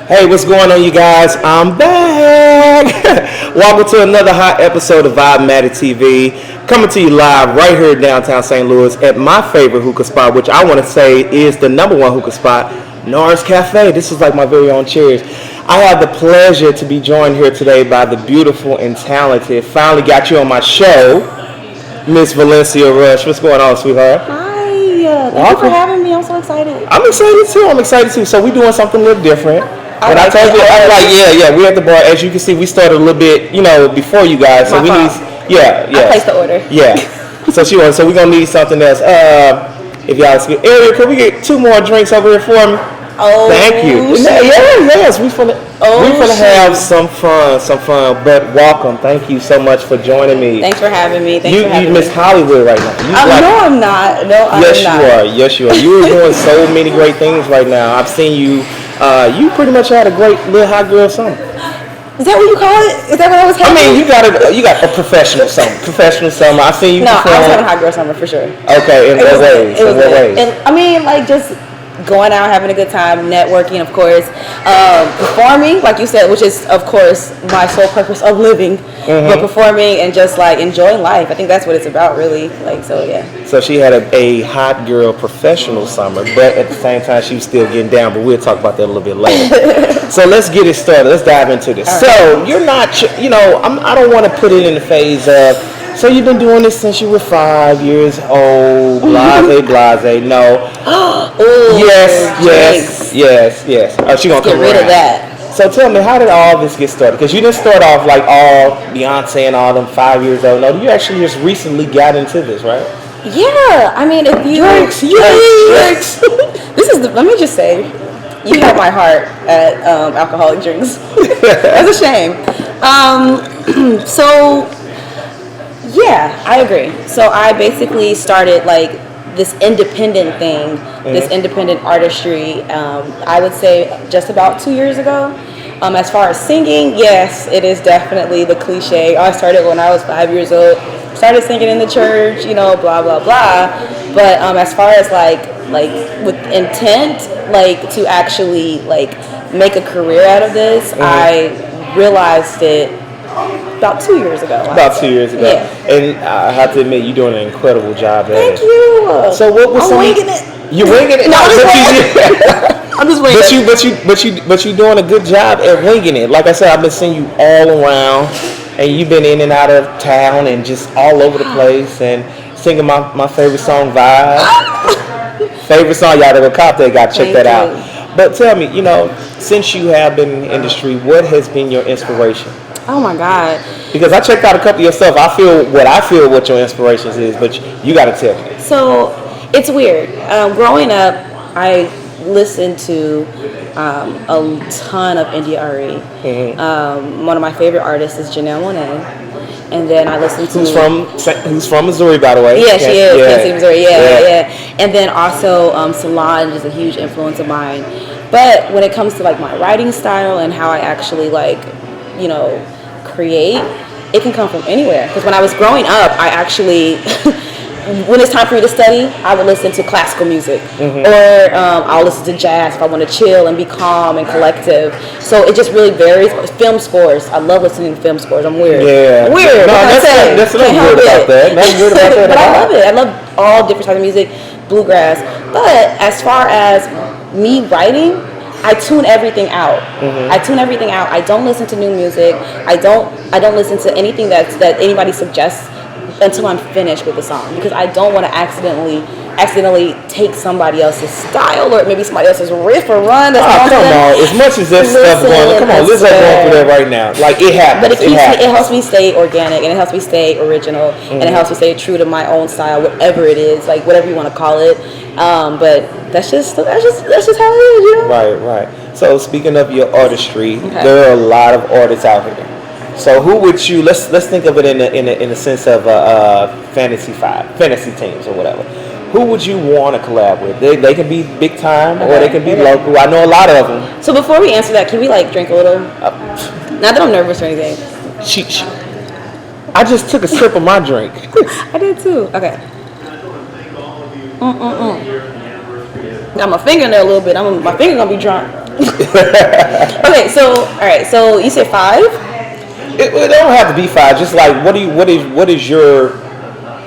Hey, what's going on, you guys? I'm back. Welcome to another hot episode of Vibematic TV. Coming to you live right here in downtown St. Louis at my favorite hookah spot, which I want to say is the number one hookah spot, Norris Cafe. This is like my very own Cheers. I have the pleasure to be joined here today by the beautiful and talented, finally got you on my show, Miss Valencia Rush. What's going on, sweetheart? Hi. Thank you for having me. I'm so excited. I'm excited too. So we're doing something a little different. When I told you, I was like, yeah, we're at the bar. As you can see, we started a little bit, before you guys. So we need, I placed the order. Yeah. So we're gonna need something else. If y'all speak, Ariel, can we get 2 more drinks over here for me? Oh, thank you. Yes, we finna have some fun. But welcome. Thank you so much for joining me. Thanks for having me. You Miss Hollywood right now. No, I'm not. No, I'm not. Yes, you are. You are doing so many great things right now. I've seen you. You pretty much had a great little hot girl summer. Is that what you call it? Is that what I was having? I mean, you got a professional summer. I seen you. No, perform. I was having a hot girl summer for sure. Okay, in what ways? In what ways? And, I mean, like just going out, having a good time, networking, of course, performing, like you said, which is, of course, my sole purpose of living, but performing and just like enjoying life. I think that's what it's about, really. Like, so yeah. So she had a hot girl professional summer, but at the same time, she was still getting down. But we'll talk about that a little bit later. So let's get it started. Let's dive into this. All right. So you're not, I don't want to put it in the phase of. So you've been doing this since you were 5 years old, blase, no. Ooh, yes. Oh, she gonna get rid of that. So tell me, how did all this get started? Because you didn't start off like all Beyonce and all them 5 years old. No, you actually just recently got into this, right? Yeah, I mean, if you drinks. This is let me just say, you have my heart at alcoholic drinks. That's a shame. So. Yeah, I agree. So I basically started like this independent thing, this independent artistry, I would say just about 2 years ago. As far as singing, yes, it is definitely the cliche. I started when I was 5 years old, started singing in the church, blah, blah, blah. But as far as like with intent, like to actually like make a career out of this, I realized it about 2 years ago. About 2 years ago. Yeah. And I have to admit, you're doing an incredible job at it. Thank you. So what was I'm winging it. You're winging it? No, I'm just winging it. But you're doing a good job at winging it. Like I said, I've been seeing you all around, and you've been in and out of town and just all over the place and singing my favorite song, Vibe. Favorite song, y'all that go cop that, got to check that out. But tell me, since you have been in the industry, what has been your inspiration? Oh my God! Because I checked out a couple of your stuff. I feel what your inspirations is, but you got to tell me. So it's weird. Growing up, I listened to a ton of indie R&B. One of my favorite artists is Janelle Monáe, and then I listened to who's from Missouri, by the way. Yeah, she is. Kansas City, Missouri. Yeah. And then also Solange is a huge influence of mine. But when it comes to like my writing style and how I actually create, it can come from anywhere. Because when I was growing up, I actually, when it's time for me to study, I would listen to classical music, or I'll listen to jazz if I want to chill and be calm and collective. So it just really varies. Film scores, I love listening to film scores. I'm weird. Yeah, I'm weird. No, that's not good about that. Nothing good about that. But I love it. I love all different types of music, bluegrass. But as far as me writing, I tune everything out. I tune everything out. I don't listen to new music. I don't listen to anything that anybody suggests until I'm finished with the song, because I don't want to accidentally take somebody else's style or maybe somebody else's riff or run. Come on. As much as this stuff going, come on, let's not going through that right now. Like it happens. But it helps me stay organic, and it helps me stay original, and it helps me stay true to my own style, whatever it is, like whatever you want to call it. But that's just how it is, Right. So speaking of your artistry, there are a lot of artists out here. So who would you? Let's think of it in the sense of fantasy teams or whatever. Who would you want to collab with? They can be big time or they can be local. I know a lot of them. So before we answer that, can we drink a little? Not that I'm nervous or anything. I just took a sip of my drink. I did too. Okay. Got my finger in there a little bit. My finger gonna be drunk. Okay, so all right, so you said 5. It don't have to be 5. Just like what is your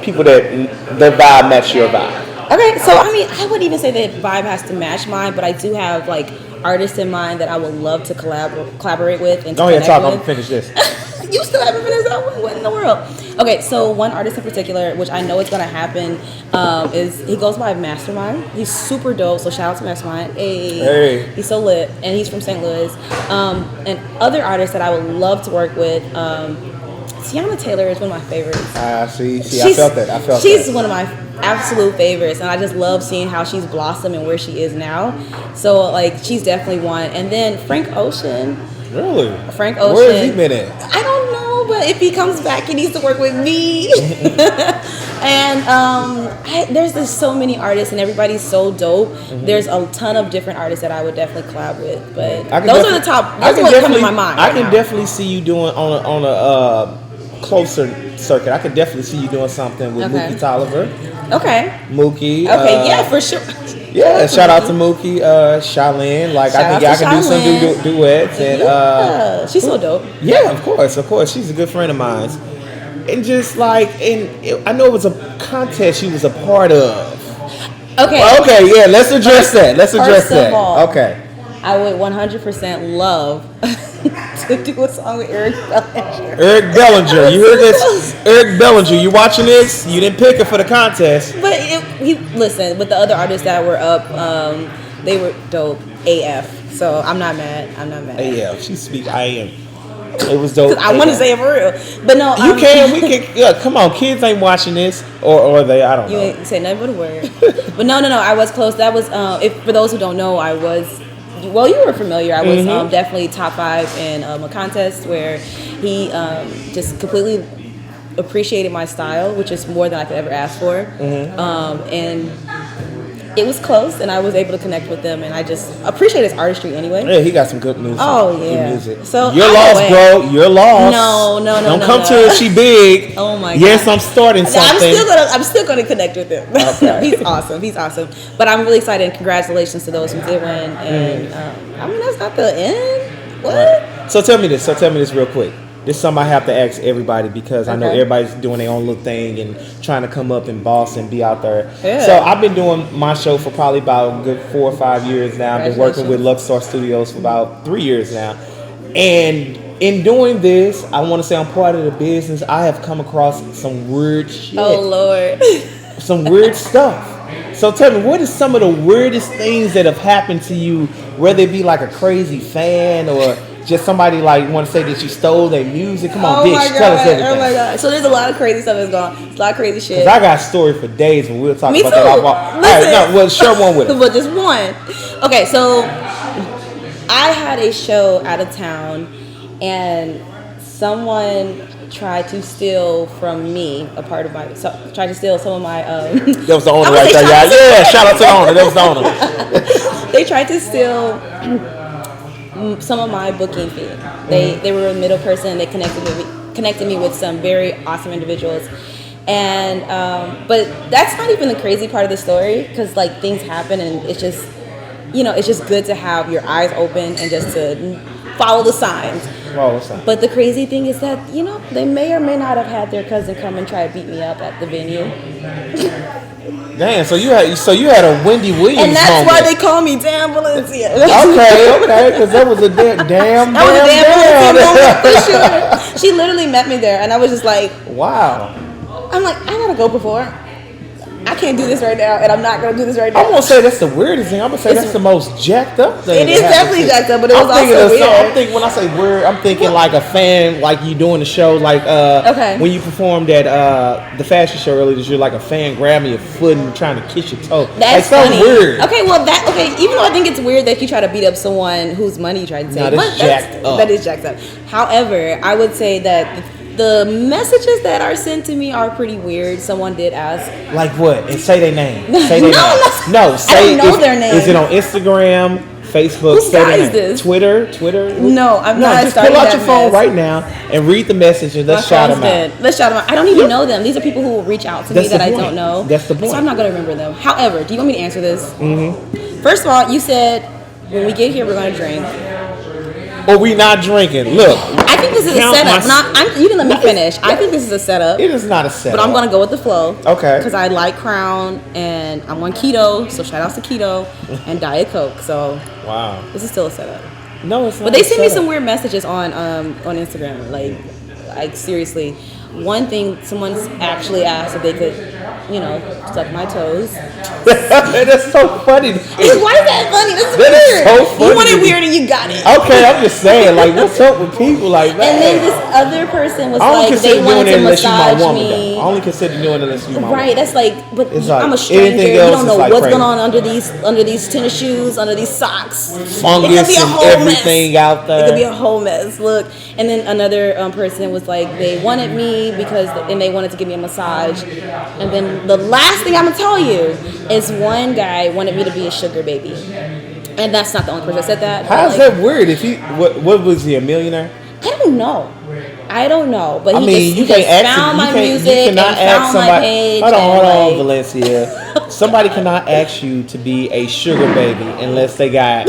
people that the vibe match your vibe? Okay, so I mean, I wouldn't even say that vibe has to match mine, but I do have like artists in mind that I would love to collaborate with and to Go ahead, connect talk. with. I'm gonna finish this. You still haven't finished that one? What in the world? Okay, so one artist in particular, which I know is gonna happen, is he goes by Mastermind. He's super dope. So shout out to Mastermind. Hey. He's so lit, and he's from St. Louis. And other artists that I would love to work with. Tiana Taylor is one of my favorites. See, I felt that. She's one of my absolute favorites, and I just love seeing how she's blossomed and where she is now. So like, she's definitely one. And then Frank Ocean. Really? Frank Ocean. Where has he been at? I don't know, but if he comes back, he needs to work with me. And there's just so many artists, and everybody's so dope. Mm-hmm. There's a ton of different artists that I would definitely collab with, but those are the top. Those are what come to my mind. I can definitely see you doing on a closer circuit. I could definitely see you doing something with Mookie Tolliver. Okay. Mookie. Okay, yeah, for sure. Yeah, shout out to Mookie, Charlene. Like I can do some duets, and she's so dope. Yeah, of course, she's a good friend of mine. And just like, I know it was a contest she was a part of. Okay, yeah, let's address that. First of all, okay. I would 100% love to do a song with Eric Bellinger. Eric Bellinger, you heard this? Eric Bellinger, you watching this? You didn't pick her for the contest. But listen, with the other artists that were up, they were dope AF. So I'm not mad. AF, she speak I am. It was dope. I want to say it for real, but no. We can. Yeah, come on, kids ain't watching this, or they. I don't know. You ain't say nothing but a word. But no. I was close. That was for those who don't know, I was. Well, you were familiar. I was definitely top 5 in a contest where he just completely appreciated my style, which is more than I could ever ask for. And it was close, and I was able to connect with them, and I just appreciate his artistry anyway. Yeah, he got some good music. Oh yeah, good music. So you're lost, bro. You're lost. No. Don't come to her. She big. Oh my god. Yes, I'm starting something. I'm still gonna connect with him. Okay. He's awesome. But I'm really excited, and congratulations to those who did win. And I mean, that's not the end. What? Right. So tell me this real quick. This is something I have to ask everybody because I know everybody's doing their own little thing and trying to come up in Boston and be out there. Yeah. So I've been doing my show for probably about a good 4 or 5 years now. I've been working with Luxstar Studios for about 3 years now. And in doing this, I want to say I'm part of the business. I have come across some weird shit. Oh, Lord. Some weird stuff. So tell me, what is some of the weirdest things that have happened to you, whether it be like a crazy fan or just somebody like want to say that you stole their music? Come on, bitch, tell us everything. Oh my god! So there's a lot of crazy stuff that's gone. It's a lot of crazy shit. Cause I got a story for days, and we'll talk Me about too. that. All right, no, well, share one with us. But just one. Okay, so I had a show out of town, and someone tried to steal from me a part of my. Tried to steal some of my. That was the owner right there, y'all. Yeah, shout out to the owner. That was the owner. They tried to steal some of my booking fee. They were a middle person. They connected me with some very awesome individuals, and but that's not even the crazy part of the story, because like things happen, and it's just it's just good to have your eyes open and just to follow the signs. But the crazy thing is that they may or may not have had their cousin come and try to beat me up at the venue. Damn, so you had a Wendy Williams and that's moment. why they call me Damn Valencia. Okay, because that was a damn Valencia moment for sure. She literally met me there, and I was just like, wow. I'm like, I gotta go before. I can't do this right now, and I'm not gonna do this right now. I'm gonna say that's the weirdest thing. I'm gonna say that's the most jacked up thing. It is definitely jacked up, but it was also weird. I'm thinking when I say weird, I'm thinking like a fan, like you doing the show, like when you performed at the fashion show earlier this year, like a fan grabbing your foot and trying to kiss your toe. That's like funny. Weird. Okay, well even though I think it's weird that you try to beat up someone whose money you tried to take, that is jacked up. However, I would say that the messages that are sent to me are pretty weird. Someone did ask. Like what? And say their name. Say No, their name. No, say I don't know their name. Is it on Instagram, Facebook? Whose guy is this? Twitter? No, I'm not. Just pull out your phone right now and read the message and let's shout them out. Let's shout them out. I don't even know them. These are people who will reach out to me that I don't know. That's the point. So I'm not going to remember them. However, do you want me to answer this? Mm-hmm. First of all, you said when we get here, we're gonna drink. Or we not drinking. Look. I think this is a setup. You can let me finish. I think this is a setup. It is not a setup. But I'm gonna go with the flow. Okay. Because I like Crown and I'm on keto, so shout outs to keto and Diet Coke. So wow. This is still a setup. No, it's not. But they sent me some weird messages on Instagram. Like seriously, one thing someone actually asked if they could, suck my toes. That's so funny. Why is that funny? That's weird. Is so funny. You wanted weird and you got it. Okay, I'm just saying, like, what's up with people like that? And then this other person was like, they wanted to massage me. I only consider doing it unless you my right, that's like, but it's I'm a stranger. You don't know what's going on under these tennis shoes, under these socks. Fungus and everything out there. It could be a whole mess. Look, and then another person was like, they wanted me and they wanted to give me a massage. And then the last thing I'm gonna tell you is one guy wanted me to be a sugar baby, and that's not the only person that said that. How's that weird? If he, what was he, a millionaire? I don't know. But you found my music and found my page. Hold on, Valencia. Somebody cannot ask you to be a sugar baby unless they got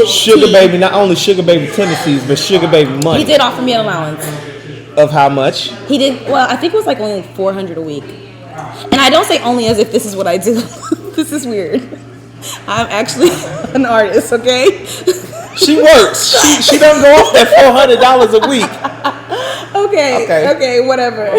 sugar baby. Not only sugar baby tendencies, but sugar baby money. He did offer me an allowance. Of how much? He did. Well, I think it was like only $400 a week. And I don't say only as if this is what I do. This is weird. I'm actually an artist, okay? She works. She doesn't go off that $400 a week. Okay, whatever.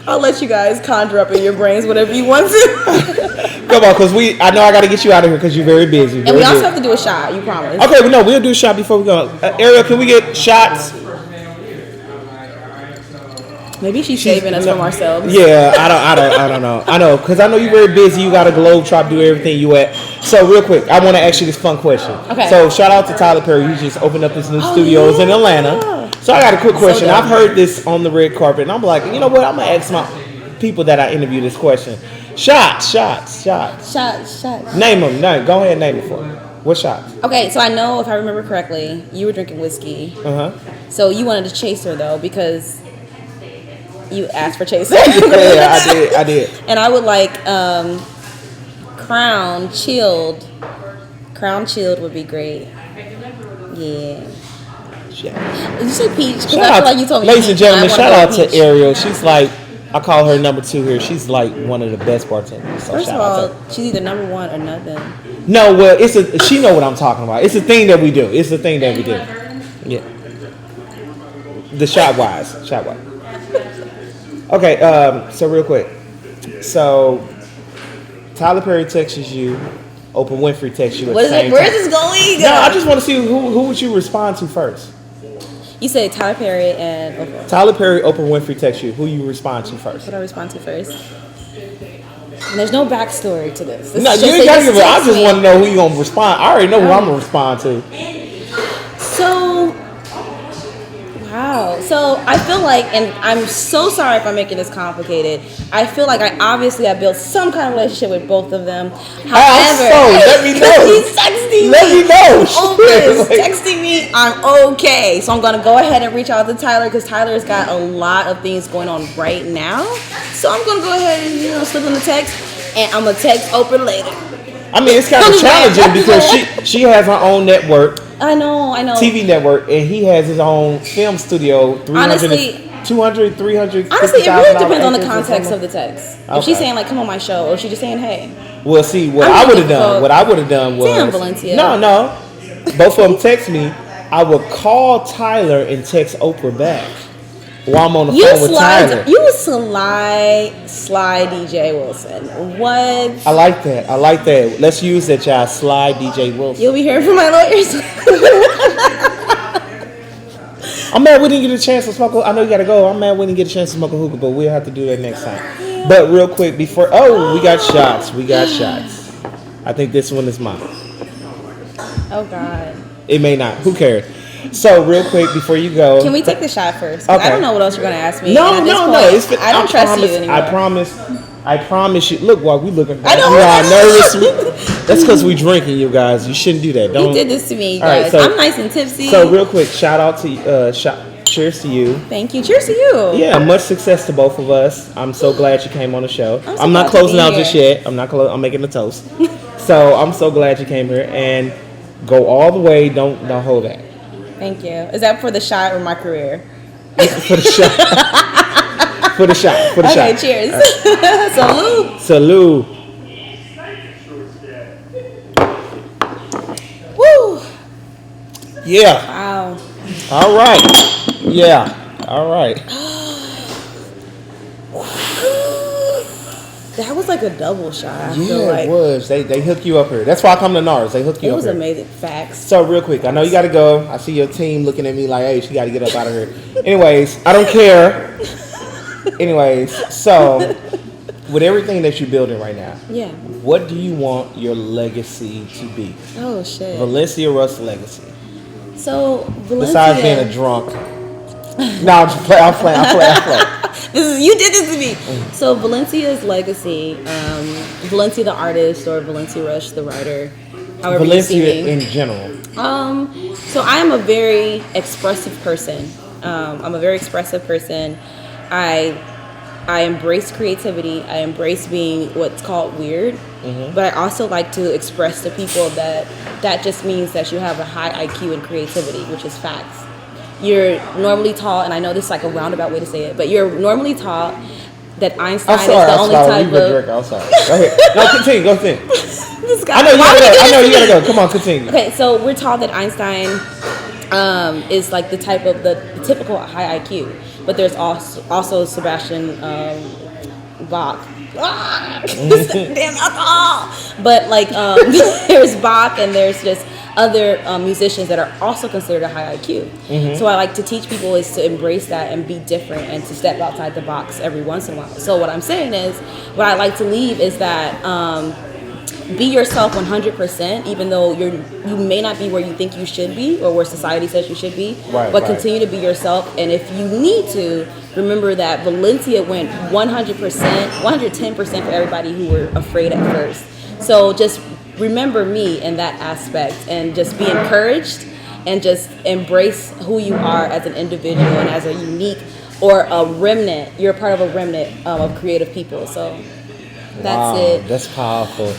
I'll let you guys conjure up in your brains whatever you want to. Come on, because I know I got to get you out of here because you're very busy. And we also have to do a shot, you promise. Okay, well, no, we'll do a shot before we go. Ariel, can we get shots? Maybe she's saving us from ourselves. Yeah, I don't know. I know, because I know you're very busy. You got a globe trot, do everything you at. So real quick, I want to ask you this fun question. Okay. So shout out to Tyler Perry. He just opened up his new studios in Atlanta. So I got a quick question. I've heard this on the red carpet, and I'm like, you know what? I'm going to ask my people that I interview this question. Shots. Name them. No, go ahead and name it for me. What shots? Okay, so I know if I remember correctly, you were drinking whiskey. So you wanted to chase her, though, because you asked for chaser. Yeah, I did. And I would like Crown Chilled. Crown Chilled would be great. Yeah. Did you say peach? Because I feel like you told me. Ladies and gentlemen, shout out to Ariel. She's like, I call her number 2 here. She's like one of the best bartenders. So first of all, she's either number 1 or nothing. No, well, she know what I'm talking about. It's a thing that we do. Yeah. The shot wise. Okay, so real quick. So, Tyler Perry texts you. Oprah Winfrey texts you at the same time. Where is this going? No, I just want to see who would you respond to first. You say Tyler Perry and Oprah. Tyler Perry, Oprah Winfrey text you. Who you respond to first? What do I respond to first? And there's no backstory to this. No, you ain't got to give it. I just want to know who you gonna respond. I already know who I'm gonna respond to. So, wow. So I feel like, and I'm so sorry if I'm making this complicated. I feel like I built some kind of relationship with both of them. However, let me know. He's texting me. Let me know. He's texting me. I'm okay. So I'm gonna go ahead and reach out to Tyler because Tyler's got a lot of things going on right now. So I'm gonna go ahead and slip him the text, and I'm gonna text Oprah later. I mean, it's kind of challenging because she has her own network. I know. TV network, and he has his own film studio. 200, 300. Honestly, it really depends on the context of the text. Okay. If she's saying like, "Come on my show," or she's just saying, "Hey." Well, see, what I would have done was, damn, Valencia. No. Both of them text me. I would call Tyler and text Oprah back while I'm on the phone with Tyler. You sly DJ Wilson. What? I like that. Let's use that, y'all. Sly DJ Wilson. You'll be hearing from my lawyers. I'm mad we didn't get a chance to smoke. I know you gotta go. I'm mad we didn't get a chance to smoke a hookah, but we'll have to do that next time. Yeah. But real quick before, we got shots. I think this one is mine. Oh God. It may not. Who cares? So real quick before you go, can we take the shot first? Okay. I don't know what else you're gonna ask me. No. I don't trust you anymore. I promise you. Look, while we looking back, we are nervous. That's because we drinking, you guys. You shouldn't do that. You did this to me, guys. Right, so, I'm nice and tipsy. So real quick, shout out to cheers to you. Thank you. Cheers to you. Yeah, much success to both of us. I'm so glad you came on the show. I'm not glad to closing be out here. just yet. I'm making a toast. So I'm so glad you came here, and go all the way. Don't hold that. Thank you. Is that for the shot or my career? For the shot. For the shot. Okay, cheers. Right. Salute. Salute. Woo. Yeah. Wow. All right. Yeah. All right. That was like a double shot. I feel Yeah, like. it was. They hook you up here. That's why I come to NARS. They hook you It up was here. amazing. Facts. So real quick, I know you got to go. I see your team looking at me like, hey, she got to get up out of here. Anyways, I don't care. Anyways, so with everything that you're building right now, Yeah. what do you want your legacy to be? Oh shit. Valencia Russ legacy. So Valencia. Besides being a drunk. No, I'm just playing. I'm playing. You did this to me. So Valencia's legacy, Valencia the artist or Valencia Rush the writer, however Valencia you see me. in general. So I am a very expressive person. I embrace creativity. I embrace being what's called weird. But I also like to express to people that just means that you have a high IQ in creativity, which is facts. You're normally taught, and I know this is like a roundabout way to say it, but you're normally taught that Einstein is the only type of... I'm sorry. Go ahead. No, continue. Go ahead. I know you gotta go. Come on, continue. Okay, so we're taught that Einstein is like the type of the typical high IQ, but there's also Sebastian Bach. Damn alcohol! But like there's Bach and there's just other musicians that are also considered a high IQ. So I like to teach people is to embrace that and be different and to step outside the box every once in a while. So what I'm saying is, what I like to leave is that be yourself 100%, even though you may not be where you think you should be or where society says you should be. But continue to be yourself, and if you need to, remember that Valencia went 100%, 110% for everybody who were afraid at first. So just remember me in that aspect, and just be encouraged, and just embrace who you are as an individual and as a unique or a remnant. You're a part of a remnant of creative people. So that's it. That's powerful.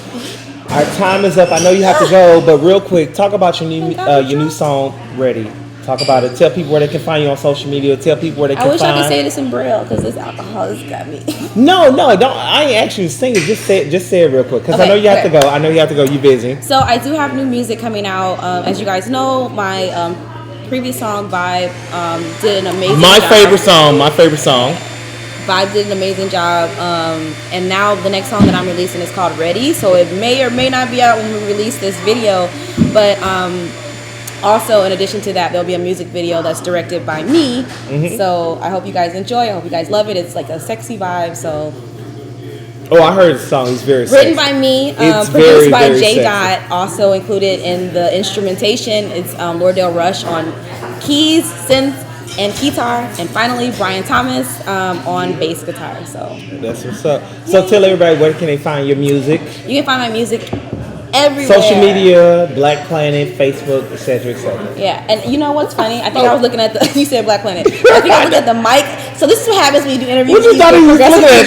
Our time is up. I know you have to go, but real quick, talk about your new song, Ready. Talk about it. Tell people where they can find you on social media. Tell people where they can find. I wish I could say this in Braille because this alcohol has got me. No, don't. I ain't actually singing. Just say it real quick because I know you have to go. You busy. So I do have new music coming out. As you guys know, my previous song, Vibe, did an amazing job. My favorite song. Vibe did an amazing job. And now the next song that I'm releasing is called Ready. So it may or may not be out when we release this video. But also, in addition to that, there'll be a music video that's directed by me. So I hope you guys enjoy. I hope you guys love it. It's like a sexy vibe. So. Oh, I heard the song. It's very written sexy. by me, It's produced by very J. sexy. Dot. Also included in the instrumentation is Lordale Rush on keys, synth, and guitar, and finally Brian Thomas on bass guitar. So that's what's up. So tell everybody where can they find your music. You can find my music everywhere. Social media, Black Planet, Facebook, etc., etc. Yeah, and you know what's funny? I think I was looking at the. You said Black Planet. I think I was looking at the mic. So this is what happens when you do interviews. What you thought he was looking at?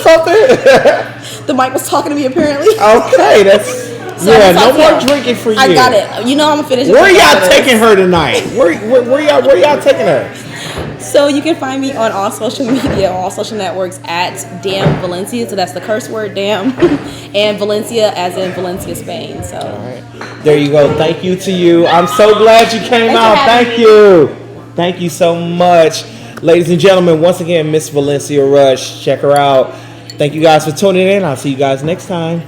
Something? The mic was talking to me apparently. Okay, that's. So yeah, no more drinking for you. I got it. You know I'm gonna finish. Where y'all taking her tonight? Where y'all taking her? So you can find me on all social media, all social networks at Damn Valencia. So that's the curse word, damn, and Valencia as in Valencia, Spain. So all right, there you go. Thank you to you. I'm so glad you came Thanks out. Thank you so much, ladies and gentlemen. Once again, Miss Valencia Rush. Check her out. Thank you guys for tuning in. I'll see you guys next time.